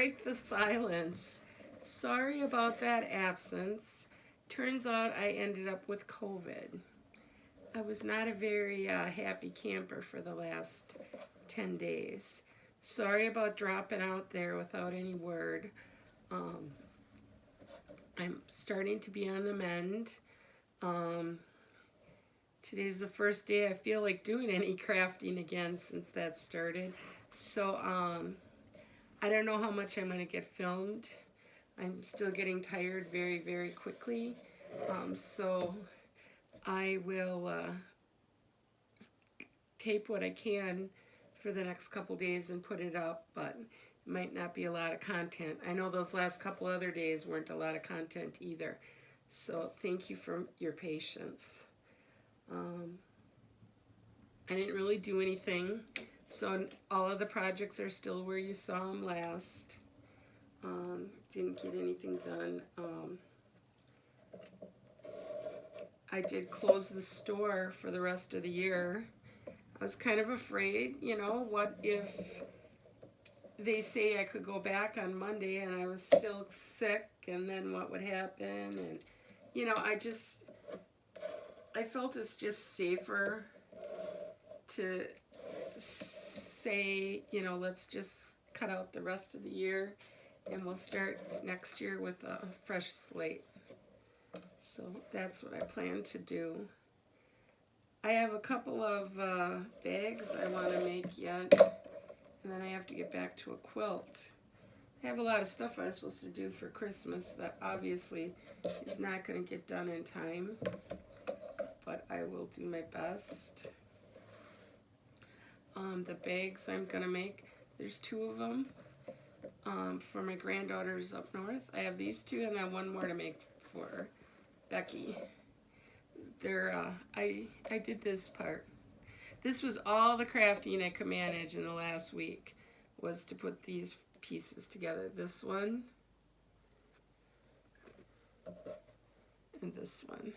break the silence. Sorry about that absence. Turns out I ended up with COVID. I was not a very happy camper for the last 10 days. Sorry about dropping out there without any word. I'm starting to be on the mend. Today's the first day I feel like doing any crafting again since that started. So I don't know how much I'm going to get filmed. I'm still getting tired very, very quickly. So I will tape what I can for the next couple days and put it up, but it might not be a lot of content. I know those last couple other days weren't a lot of content either. So thank you for your patience. I didn't really do anything. So all of the projects are still where you saw them last. Didn't get anything done. I did close the store for the rest of the year. I was kind of afraid, you know, what if they say I could go back on Monday and I was still sick, and then what would happen? And, you know, I felt it's just safer to say, you know, let's just cut out the rest of the year and we'll start next year with a fresh slate. So that's what I plan to do. I have a couple of bags I want to make yet, and then I have to get back to a quilt. I have a lot of stuff I was supposed to do for Christmas that obviously is not going to get done in time, but I will do my best. The bags I'm going to make, there's 2 of them for my granddaughters up north. I have these 2 and then one more to make for Becky. They're, I did this part. This was all the crafting I could manage in the last week, was to put these pieces together. This one and this one.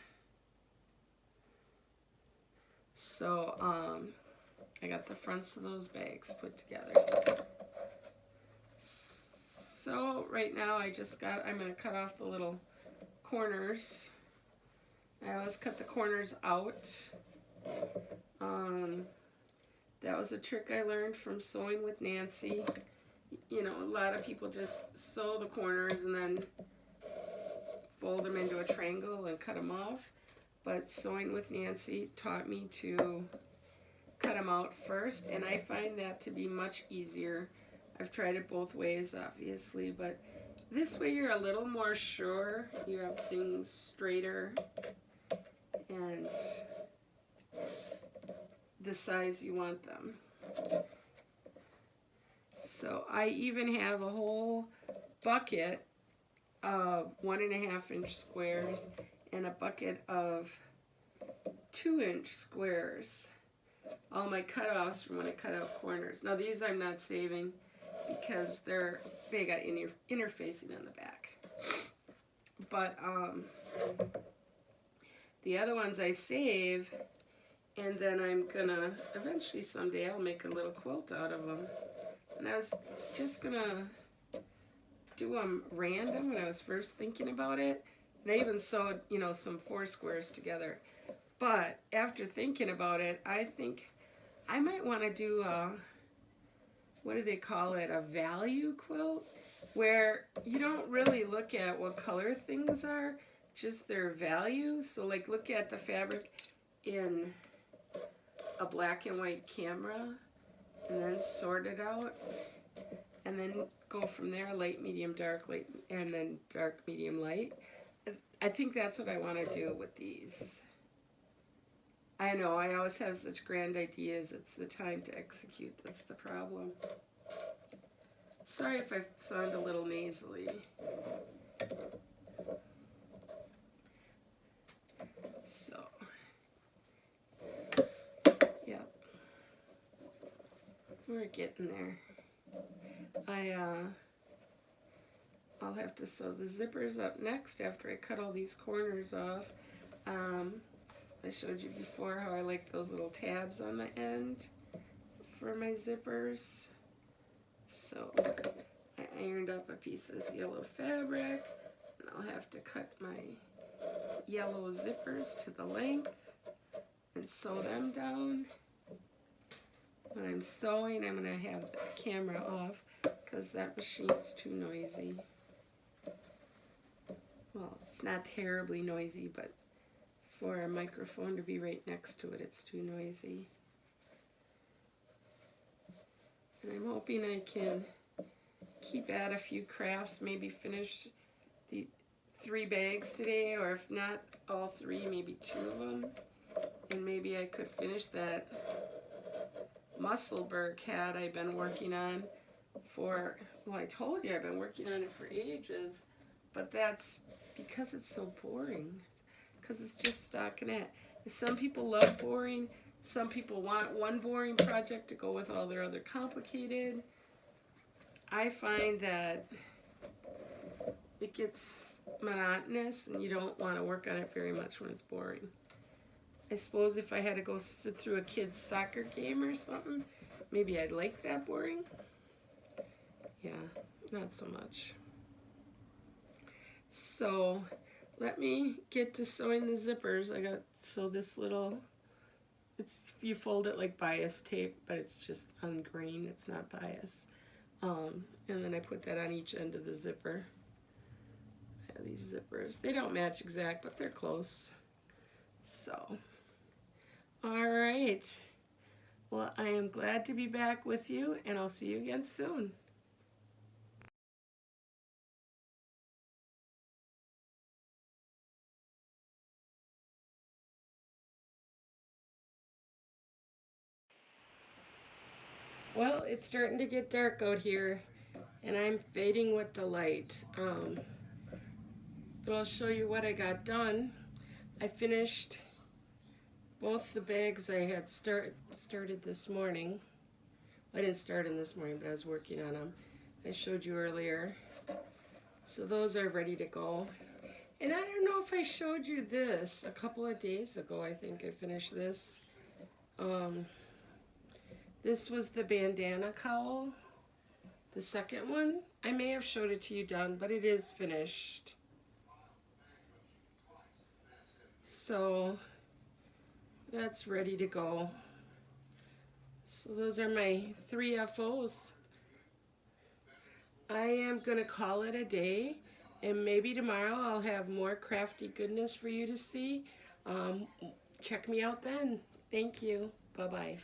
So I got the fronts of those bags put together. So right now I'm going to cut off the little corners. I always cut the corners out. That was a trick I learned from Sewing with Nancy. You know, a lot of people just sew the corners and then fold them into a triangle and cut them off. But Sewing with Nancy taught me to cut them out first, and I find that to be much easier. I've tried it both ways, obviously, but this way you're a little more sure. You have things straighter and the size you want them. So I even have a whole bucket of 1.5-inch squares and a bucket of 2-inch squares. All my cutoffs from when I cut out corners. Now these I'm not saving because they got interfacing on the back. But the other ones I save, and then I'm gonna, eventually someday I'll make a little quilt out of them. And I was just gonna do them random when I was first thinking about it. And I even sewed, you know, some 4 squares together. But after thinking about it, I think I might want to do a, what do they call it, a value quilt, where you don't really look at what color things are, just their value. So like look at the fabric in a black and white camera and then sort it out and then go from there, light, medium, dark, light, and then dark, medium, light. I think that's what I want to do with these. I know, I always have such grand ideas. It's the time to execute that's the problem. Sorry if I sound a little nasally. So, yep. We're getting there. I'll have to sew the zippers up next after I cut all these corners off. I showed you before how I like those little tabs on the end for my zippers. So I ironed up a piece of this yellow fabric, and I'll have to cut my yellow zippers to the length and sew them down. When I'm sewing, I'm going to have the camera off because that machine's too noisy. Well, it's not terribly noisy, but for a microphone to be right next to it, it's too noisy. And I'm hoping I can keep at a few crafts, maybe finish the 3 bags today, or if not all 3, maybe 2 of them. And maybe I could finish that Musselburgh hat I've been working on for, well, I told you I've been working on it for ages, but that's because it's so boring, because it's just stockinette. Some people love boring, some people want one boring project to go with all their other complicated. I find that it gets monotonous and you don't want to work on it very much when it's boring. I suppose if I had to go sit through a kid's soccer game or something, maybe I'd like that boring. Yeah, not so much. So let me get to sewing the zippers. I got this little, it's, you fold it like bias tape, but it's just on green, it's not bias. And then I put that on each end of the zipper. I have these zippers. They don't match exact, but they're close. So, all right. Well, I am glad to be back with you, and I'll see you again soon. Well, it's starting to get dark out here, and I'm fading with the light. But I'll show you what I got done. I finished both the bags I had started this morning. I didn't start them this morning, but I was working on them. I showed you earlier. So those are ready to go. And I don't know if I showed you this a couple of days ago. I think I finished this. This was the bandana cowl, the second one. I may have showed it to you done, but it is finished. So that's ready to go. So those are my 3 FOs. I am going to call it a day, and maybe tomorrow I'll have more crafty goodness for you to see. Check me out then. Thank you. Bye-bye.